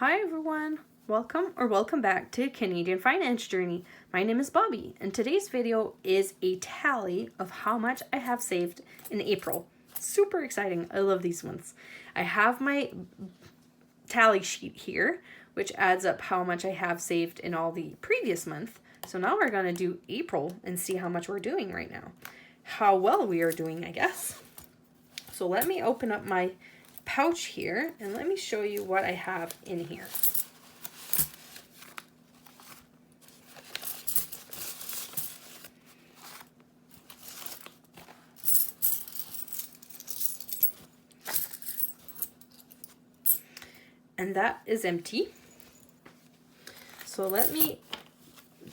Hi everyone, welcome back to Canadian Finance Journey. My name is Bobby, and today's video is a tally of how much I have saved in April. Super exciting, I love these ones. I have my tally sheet here, which adds up how much I have saved in all the previous month. So now we're gonna do April and see how much we're doing right now. How well we are doing, I guess. So let me open up my pouch here and let me show you what I have in here. And that is empty. So let me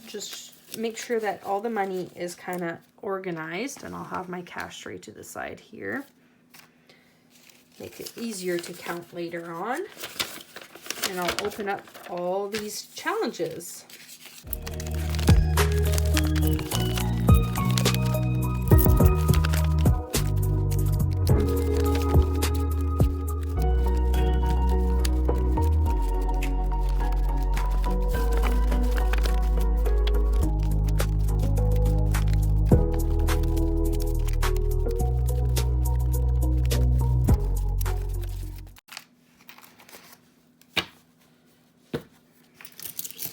just make sure that all the money is kind of organized, and I'll have my cash tray to the side here. Make it easier to count later on. And I'll open up all these challenges.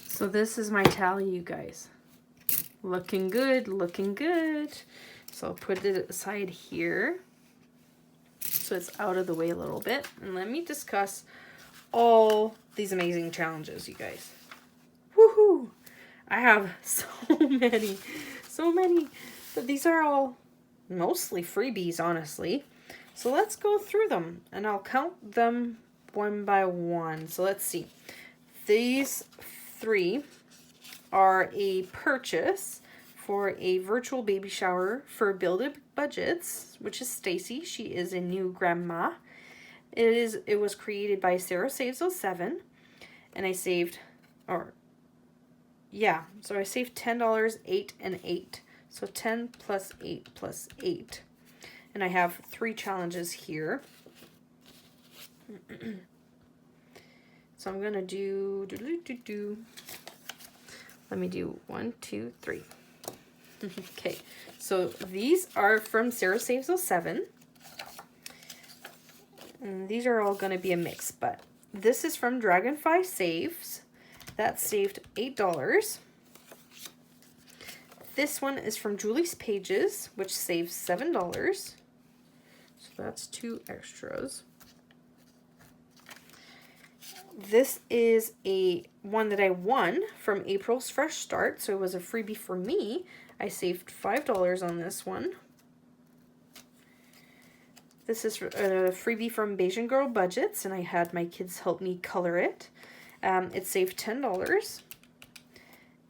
So this is my tally, you guys. Looking good, looking good. So I'll put it aside here so it's out of the way a little bit. And let me discuss all these amazing challenges, you guys. Woohoo! I have so many. But these are all mostly freebies, honestly. So let's go through them and I'll count them one by one. So let's see. These three are a purchase for a virtual baby shower for KathyBudgets, which is Stacy. She is a new grandma. It was created by Sarah Saves 07, and I saved, so I saved $10, 8 and 8. So 10 plus 8 plus 8. And I have 3 challenges here. So I'm gonna do, let me do 1, 2, 3. Okay, so these are from Sarah Saves 07. And these are all gonna be a mix, but this is from Dragonfly Saves. That saved $8. This one is from Julie's Pages, which saves $7. So that's 2 extras. This is a one that I won from April's Fresh Start, so it was a freebie for me. I saved $5 on this one. This is a freebie from Bayesian Girl Budgets, and I had my kids help me color it. It saved $10.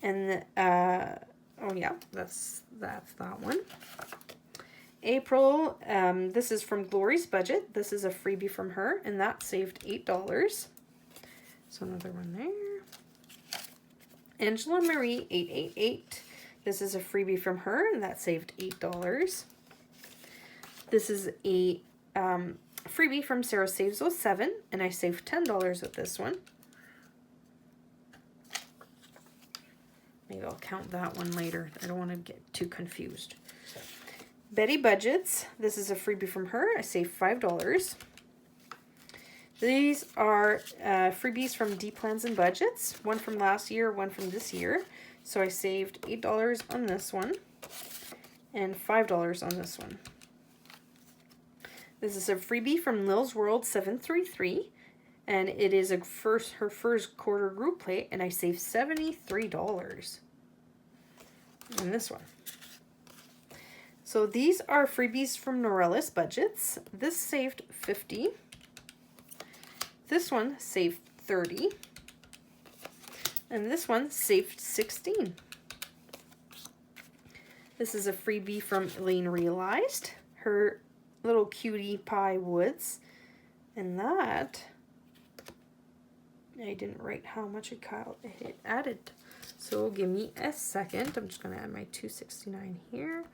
And oh yeah, that's that one. April, this is from Glory's Budget. This is a freebie from her, and that saved $8. So another one there. Angela Marie 888. This is a freebie from her, and that saved $8. This is a freebie from Sarah Saves 07, and I saved $10 with this one. Maybe I'll count that one later. I don't want to get too confused. Betty Budgets. This is a freebie from her. I saved $5. These are freebies from D Plans and Budgets. One from last year, one from this year. So I saved $8 on this one and $5 on this one. This is a freebie from Lil's World 733, and it is her first quarter group play, and I saved $73 on this one. So these are freebies from Norella's Budgets. This saved $50. This one saved $30. And this one saved $16. This is a freebie from Elaine Realized, her little cutie pie woods. And that, I didn't write how much it added. So give me a second. I'm just going to add my $269 here.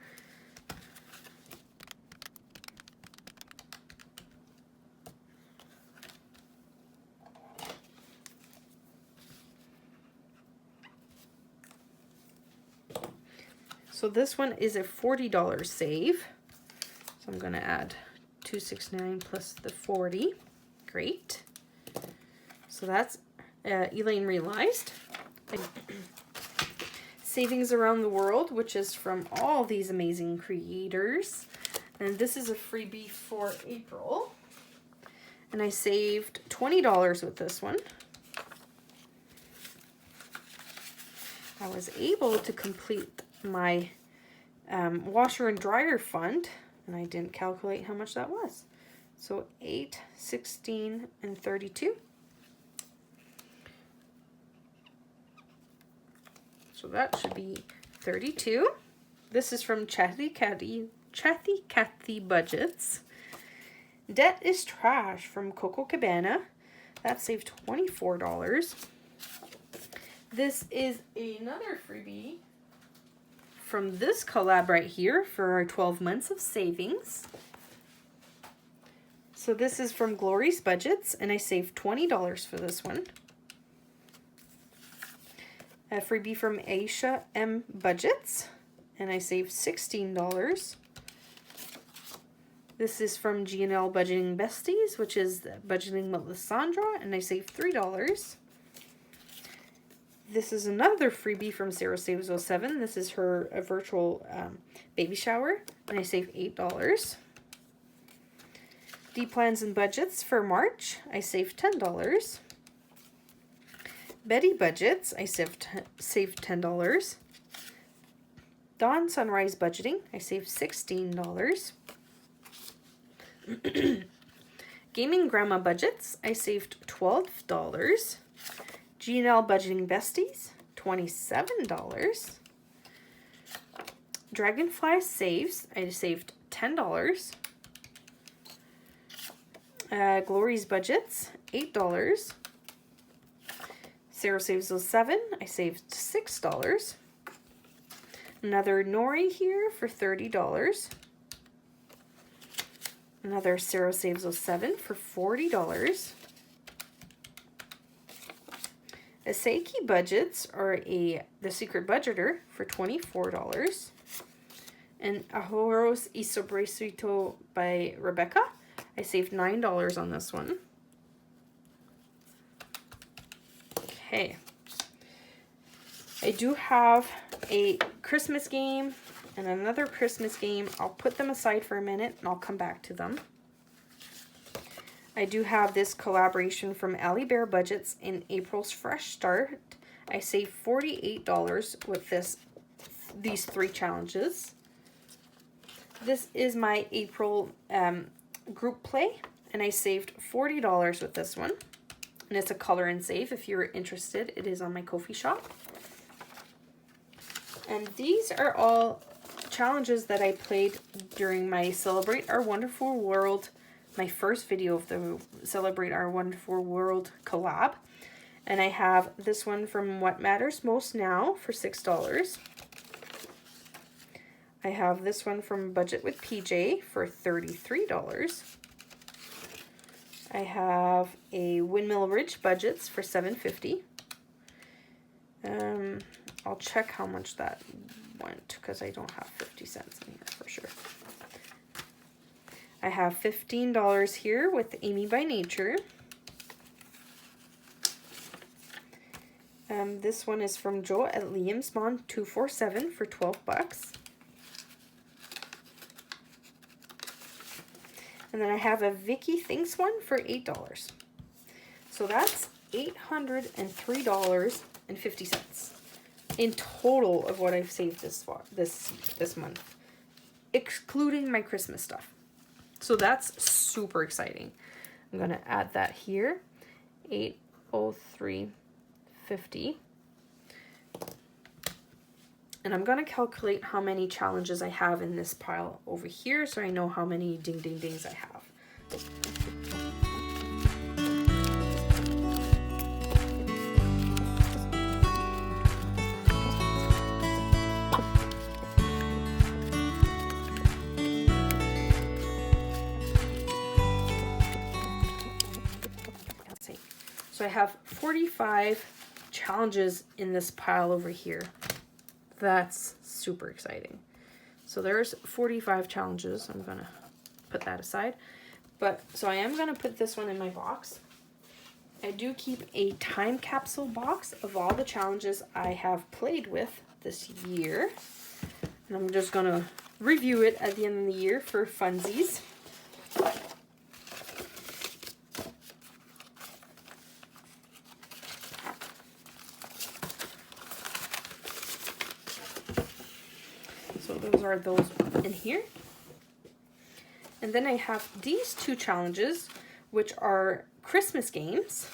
So this one is a $40 save. So I'm gonna add $269 plus the 40. Great. So that's Elaine realized. Savings Around the World, which is from all these amazing creators. And this is a freebie for April. And I saved $20 with this one. I was able to complete my washer and dryer fund, and I didn't calculate how much that was. So 8, 16, and 32. So that should be 32. This is from KathyBudgets. Debt is Trash from Coco Cabana. That saved $24. This is another freebie from this collab right here for our 12 months of savings. So this is from Glory's Budgets, and I saved $20 for this one. A freebie from Aisha M Budgets, and I saved $16. This is from G&L Budgeting Besties, which is Budgeting with Lysandra, and I saved $3. This is another freebie from Sarah Saves 07. This is her virtual baby shower, and I saved $8. D Plans and Budgets for March, I saved $10. Betty Budgets, I saved $10. Dawn Sunrise Budgeting, I saved $16. Gaming Grandma Budgets, I saved $12. G&L Budgeting Besties, $27. Dragonfly Saves, I saved $10. Glory's Budgets, $8. Sarah Saves 07, I saved $6. Another Nori here for $30. Another Sarah Saves 07 for $40. Asaiki Budgets are the Secret Budgeter for $24. And Ahoros Isobresuito by Rebecca. I saved $9 on this one. Okay. I do have a Christmas game and another Christmas game. I'll put them aside for a minute and I'll come back to them. I do have this collaboration from Allie Bear Budgets in April's Fresh Start. I saved $48 with these 3 challenges. This is my April group play, and I saved $40 with this one. And it's a color and save. If you're interested, it is on my Kofi shop. And these are all challenges that I played during my Celebrate Our Wonderful World, my first video of the Celebrate Our Wonderful World collab. And I have this one from What Matters Most Now for $6. I have this one from Budget with PJ for $33. I have a Windmill Ridge Budgets for $7.50. I'll check how much that went because I don't have 50 cents in here for sure. I have $15 here with Amy by Nature. This one is from Joe at Liam's Mom 247 for $12. And then I have a Vicky Thinks one for $8. So that's $803.50 in total of what I've saved this month, excluding my Christmas stuff. So that's super exciting. I'm gonna add that here, $803.50. And I'm gonna calculate how many challenges I have in this pile over here so I know how many ding ding dings I have. So I have 45 challenges in this pile over here. that's super exciting. So there's 45 challenges. I'm gonna put that aside. But so I am gonna put this one in my box. I do keep a time capsule box of all the challenges I have played with this year. And I'm just gonna review it at the end of the year for funsies. So those are those in here. And then I have these two challenges, which are Christmas games.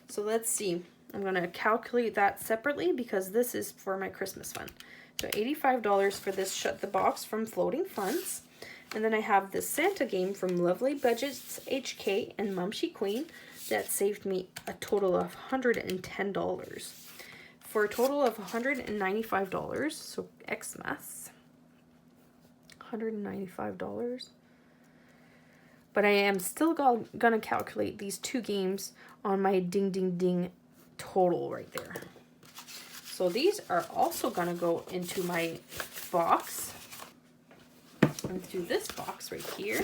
So let's see. I'm going to calculate that separately because this is for my Christmas fund. So $85 for this Shut the Box from Floating Funds. And then I have this Santa game from Lovely Budgets HK and Mumsy Queen that saved me a total of $110. For a total of $195, so Xmas, $195. But I am still gonna calculate these two games on my ding ding ding total right there. So these are also gonna go into my box, into this box right here.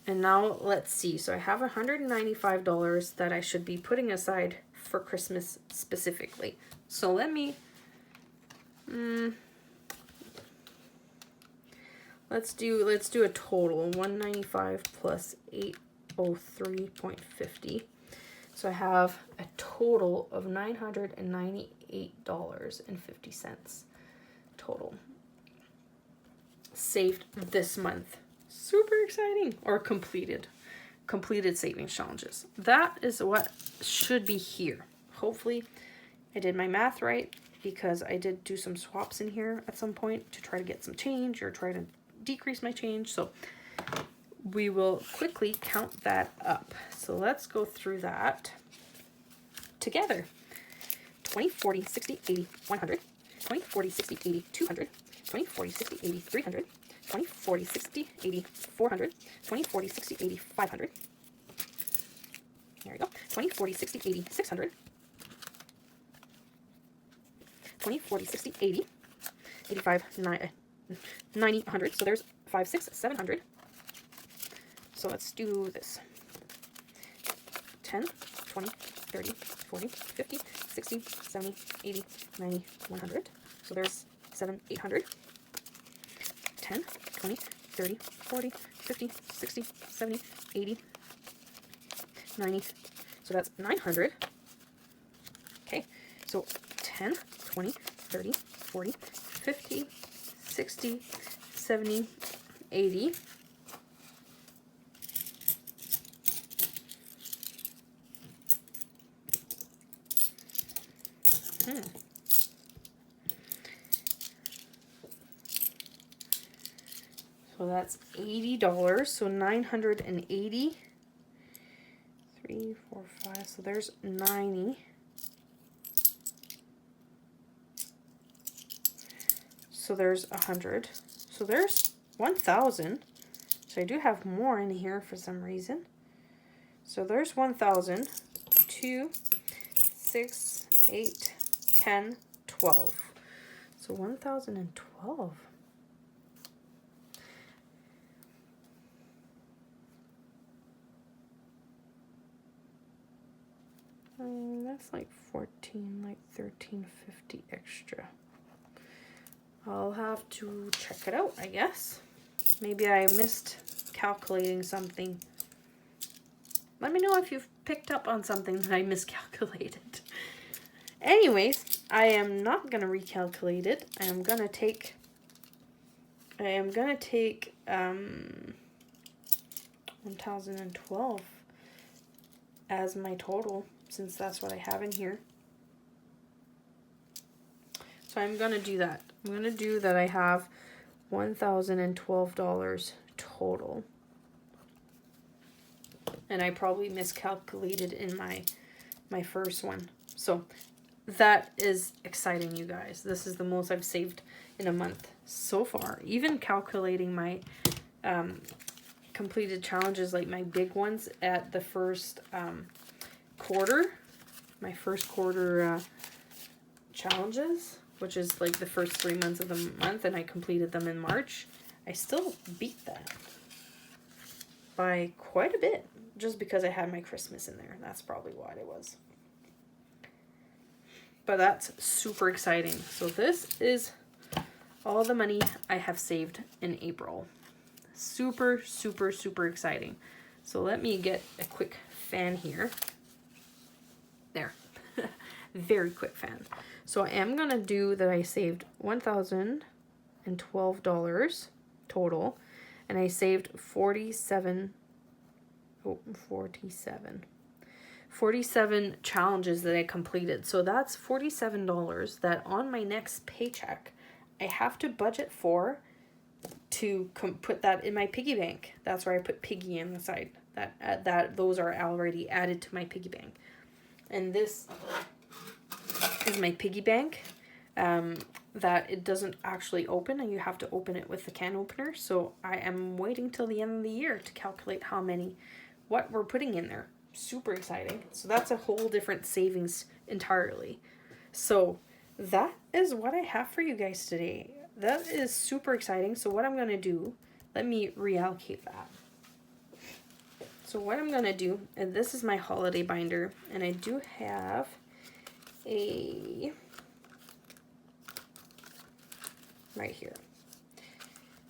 And now let's see. So I have $195 that I should be putting aside for Christmas specifically. So let me, let's do a total. 195 plus 803.50. So I have a total of $998.50 total saved this month. Super exciting. Or completed savings challenges. That is what should be here. Hopefully I did my math right, because I did do some swaps in here at some point to try to get some change or try to decrease my change. So we will quickly count that up. So let's go through that together. 20, 40, 60, 80, 100, 20, 40, 60, 80, 200, 20, 40, 60, 80, 300, 20, 40, 60, 80, 400, 20, 40, 60, 80, 500. There we go. 20, 40, 60, 80, 600. 20, 40, 60, 80, 85, 90, 100. So there's 5, 6, 700. So let's do this. 10, 20, 30, 40, 50, 60, 70, 80, 90, 100. So there's 7, 800. 10, 20, 30, 40, 50, 60, 70, 80, 90. So that's 900. Okay, so 10, 20, 30, 40, 50, 60, 70, 80. So that's $80. So 980. 3, 4, 5. So there's 90. So there's 100. So there's 1,000. So I do have more in here for some reason. So there's 1,000. 2, 6, 8, 10, 12. So 1,012. That's like 14, like 13.50 extra. I'll have to check it out, I guess. Maybe I missed calculating something. Let me know if you've picked up on something that I miscalculated. Anyways, I am not gonna recalculate it. I am gonna take 1,012 as my total, since that's what I have in here. So I'm gonna do that. I'm gonna do that. I have $1,012 total. And I probably miscalculated in my first one. So that is exciting, you guys. This is the most I've saved in a month so far. Even calculating my completed challenges, like my big ones at the first quarter. My first quarter challenges, which is like the first 3 months of the month, and I completed them in March, I still beat that by quite a bit, just because I had my Christmas in there. That's probably why it was. But that's super exciting. So this is all the money I have saved in April. Super, super, super exciting. So let me get a quick fan here. There. Very quick fan. So I am going to do that. I saved $1,012 total. And I saved 47 challenges that I completed. So that's $47 that on my next paycheck, I have to budget for to put that in my piggy bank. That's where I put piggy in the side. Those are already added to my piggy bank. And this is my piggy bank. That it doesn't actually open, and you have to open it with the can opener. So I am waiting till the end of the year to calculate what we're putting in there. Super exciting. So that's a whole different savings entirely. So that is what I have for you guys today. That is super exciting. So what I'm going to do, let me reallocate that. So what I'm going to do, and this is my holiday binder, and I do have a right here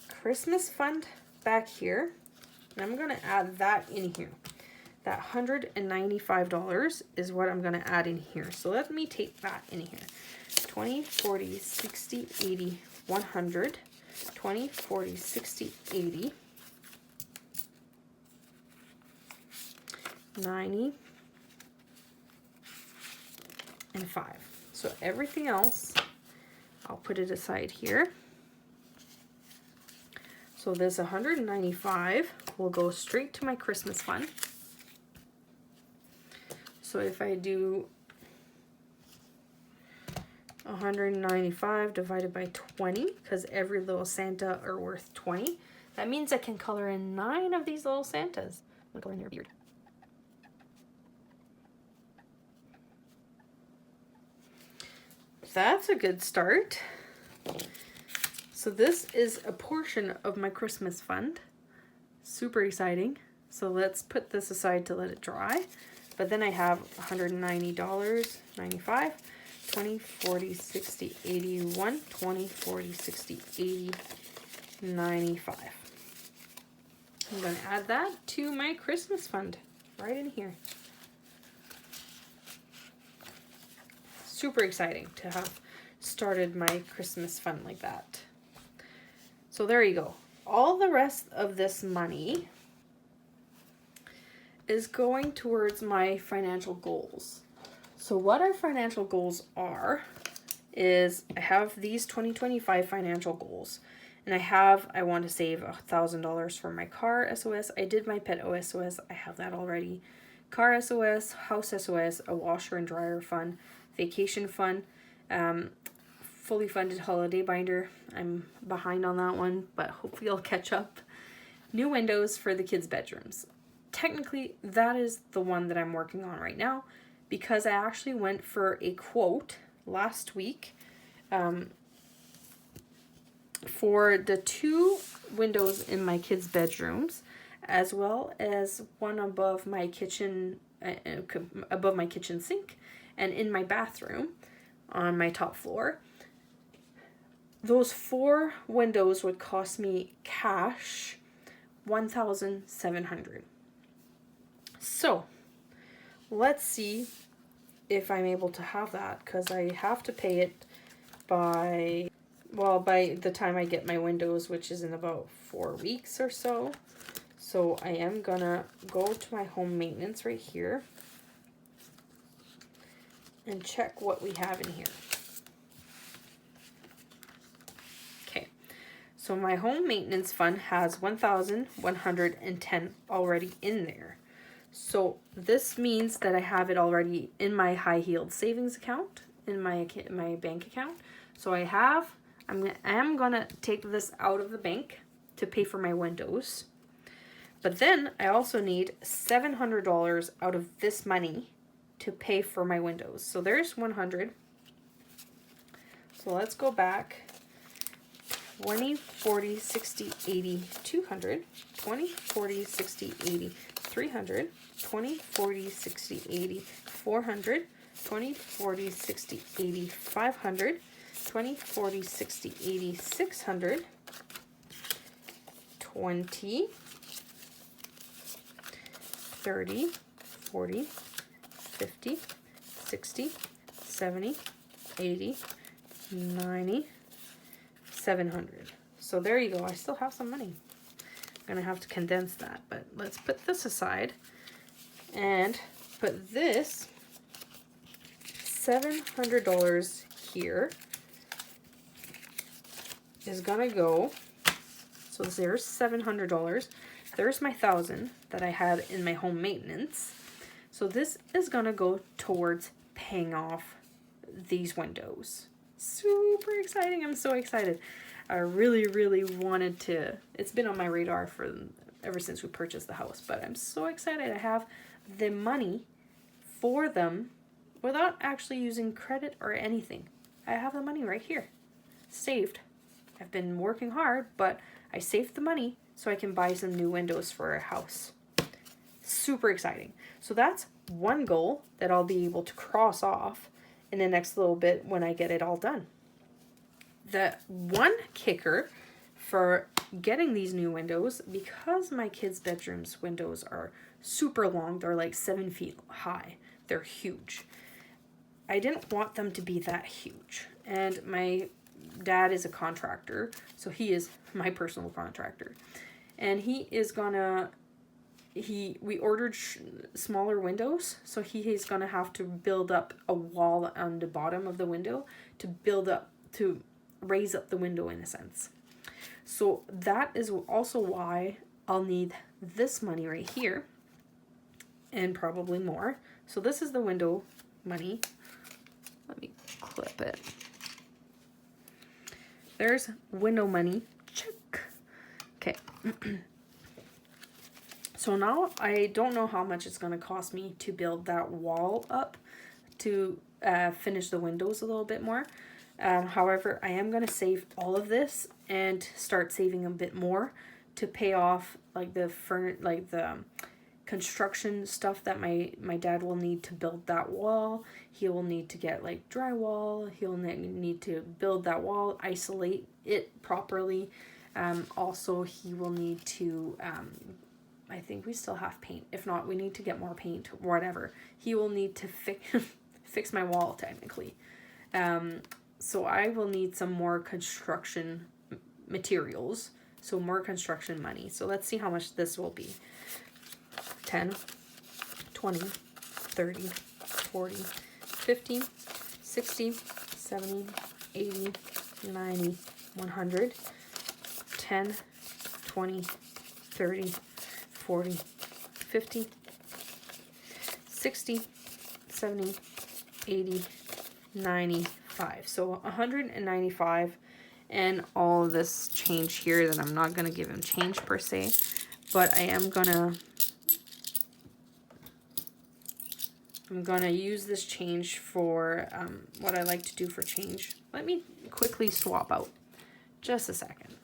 Christmas fund back here, and I'm going to add that in here. That $195 is what I'm going to add in here. So let me take that in here. 20, 40, 60, 80, 100, 20, 40, 60, 80, 90, and 5. So everything else, I'll put it aside here. So this 195 will go straight to my Christmas fund. So if I do 195 divided by 20, because every little Santa are worth 20, that means I can color in 9 of these little Santas. I'm going to color in your beard. That's a good start. So this is a portion of my Christmas fund. Super exciting. So let's put this aside to let it dry. But then I have $190, 95, 20, 40, 60, 81, 20, 40, 60, 80, 95. I'm going to add that to my Christmas fund right in here. Super exciting to have started my Christmas fund like that. So there you go. All the rest of this money is going towards my financial goals. So what our financial goals are is I have these 2025 financial goals. And I want to save $1,000 for my car SOS. I did my pet SOS. I have that already. Car SOS, house SOS, a washer and dryer fund, vacation fund, fully funded holiday binder. I'm behind on that one, but hopefully I'll catch up. New windows for the kids' bedrooms. Technically, that is the one that I'm working on right now because I actually went for a quote last week for the 2 windows in my kids' bedrooms, as well as one above my kitchen sink and in my bathroom on my top floor. Those 4 windows would cost me cash $1,700. So let's see if I'm able to have that, because I have to pay it by the time I get my windows, which is in about 4 weeks or so. So I am gonna go to my home maintenance right here and check what we have in here. Okay, so my home maintenance fund has $1,110 already in there. So this means that I have it already in my high-yield savings account, in my bank account. So I am gonna take this out of the bank to pay for my windows. But then I also need $700 out of this money to pay for my windows. So there's 100. So let's go back 20, 40, 60, 80, 200, 20, 40, 60, 80, 300, 20, 40, 60, 80, 400, 20, 40, 60, 80, 500, 20, 40, 60, 80, 600, 20, 30, 40, 50, 60, 70, 80, 90, 700. So there you go. I still have some money. I'm gonna have to condense that, but let's put this aside and put this $700 here is gonna go. So there's $700. There's my $1,000 that I had in my home maintenance. So this is gonna go towards paying off these windows. Super exciting. I'm so excited. I really wanted to, it's been on my radar for ever since we purchased the house, but I'm so excited I have the money for them without actually using credit or anything. I have the money right here, saved. I've been working hard, but I saved the money so I can buy some new windows for our house. Super exciting. So that's one goal that I'll be able to cross off in the next little bit when I get it all done. The one kicker for getting these new windows, because my kids' bedrooms windows are super long, they're like 7 feet high, they're huge. I didn't want them to be that huge. And my dad is a contractor, so he is my personal contractor. And he is gonna, we ordered smaller windows, so he is gonna have to build up a wall on the bottom of the window to raise up the window in a sense. So that is also why I'll need this money right here and probably more. So this is the window money. Let me clip it. There's window money. Check. Okay. So now I don't know how much it's going to cost me to build that wall up to finish the windows a little bit more. However, I am going to save all of this and start saving a bit more to pay off like the construction stuff that my dad will need to build that wall. He will need to get like drywall. He'll need to build that wall, isolate it properly. Also, he will need to, I think we still have paint. If not, we need to get more paint, whatever. He will need to fix my wall technically. So I will need some more construction materials. So more construction money. So let's see how much this will be. 10, 20, 30, 40, 50, 60, 70, 80, 90, 100, 10, 20, 30, 40, 50, 60, 70, 80, 95. So 195, and all of this change here that I'm not going to give him change per se, but I am going to use this change for what I like to do for change. Let me quickly swap out. Just a second.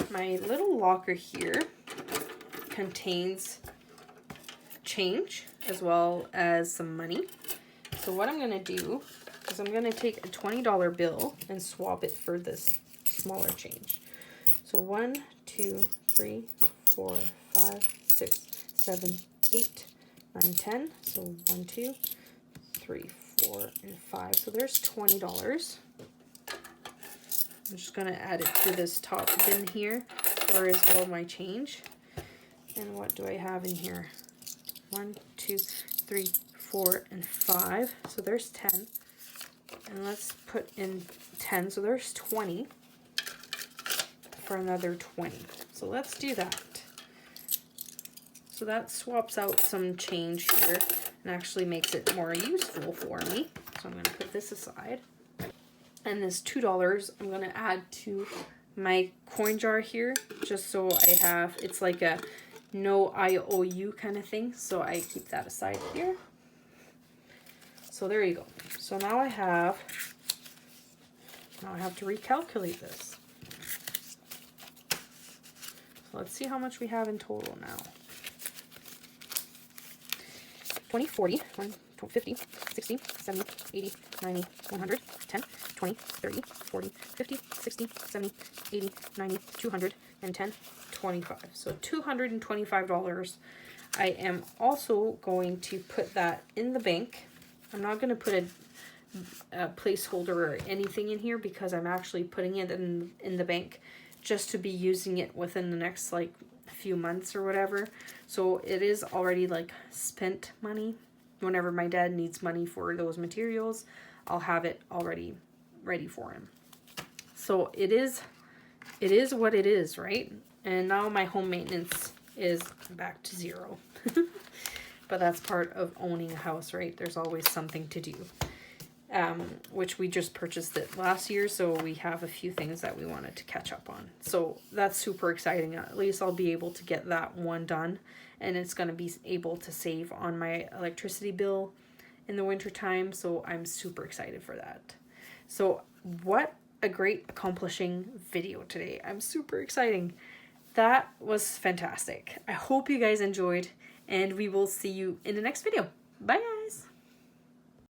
My little locker here contains change as well as some money. So what I'm going to do is I'm going to take a $20 bill and swap it for this smaller change. So 1, 2, 3, 4, 5, 6, 7, 8, 9, 10. So 1, 2, 3, 4, and 5. So there's $20. I'm just going to add it to this top bin here, where is all my change. And what do I have in here? 1, 2, 3, 4, and 5. So there's 10. And let's put in 10. So there's 20 for another 20. So let's do that. So that swaps out some change here and actually makes it more useful for me. So I'm going to put this aside. And this $2 I'm going to add to my coin jar here, just so I have, it's like a no IOU kind of thing. So I keep that aside here. So there you go. So now I have Now I have to recalculate this. So let's see how much we have in total now. 20, 40, 50, 60, 70, 80, 90, 100, 10, 20, 30, 40, 50, 60, 70, 80, 90, 200, and 10, 25. So $225. I am also going to put that in the bank. I'm not going to put a placeholder or anything in here because I'm actually putting it in the bank just to be using it within the next like few months or whatever. So it is already like spent money. Whenever my dad needs money for those materials, I'll have it already ready for him. So it is what it is, right? And now my home maintenance is back to zero. But that's part of owning a house, right? There's always something to do. Which we just purchased it last year, so we have a few things that we wanted to catch up on. So that's super exciting. At least I'll be able to get that one done, and it's going to be able to save on my electricity bill in the winter time, so I'm super excited for that. So what a great accomplishing video today. I'm super exciting. That was fantastic. I hope you guys enjoyed, and we will see you in the next video. Bye.